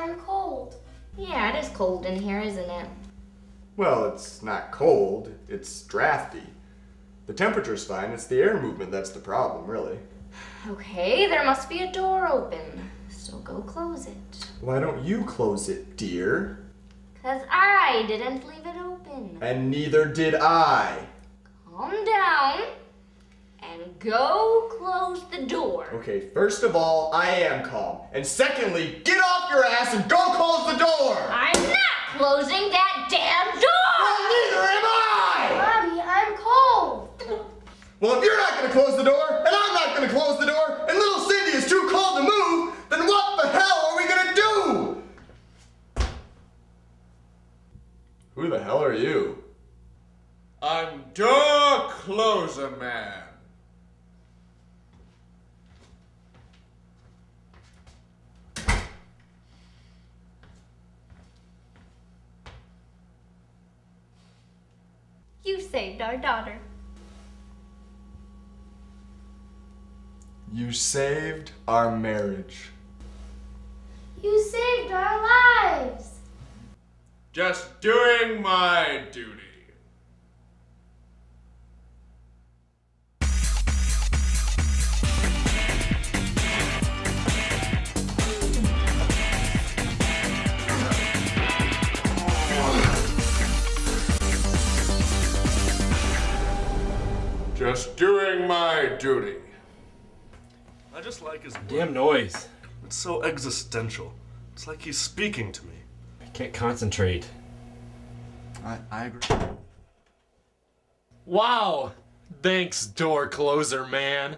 I'm cold. Yeah, it is cold in here, isn't it? Well, it's not cold, it's drafty. The temperature's fine, it's the air movement that's the problem, really. Okay, there must be a door open. So go close it. Why don't you close it, dear? 'Cause I didn't leave it open. And neither did I. Calm down and go close the door. Okay, first of all, I am calm. And secondly, get off your ass and go close the door! I'm not closing that damn door! Well, neither am I! Mommy, I'm cold. Well, if you're not gonna close the door, and I'm not gonna close the door, and little Cindy is too cold to move, then what the hell are we gonna do? Who the hell are you? I'm Door Closer Man. You saved our daughter. You saved our marriage. You saved our lives. Just doing my duty. Just doing my duty. I just like his Damn noise. It's so existential. It's like he's speaking to me. I can't concentrate. I agree. Wow! Thanks, Door Closer Man.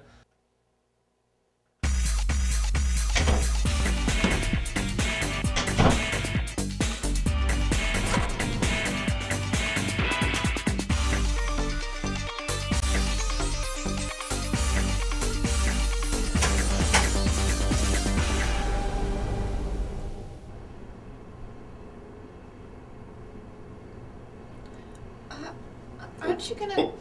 Aren't you gonna...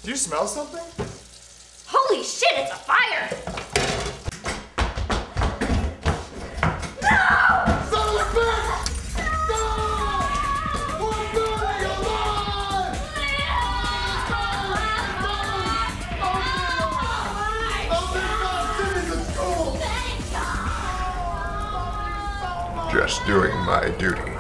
Do you smell something? Holy shit, it's a fire! Son of a bitch! No! We're burning alive! Just doing my duty.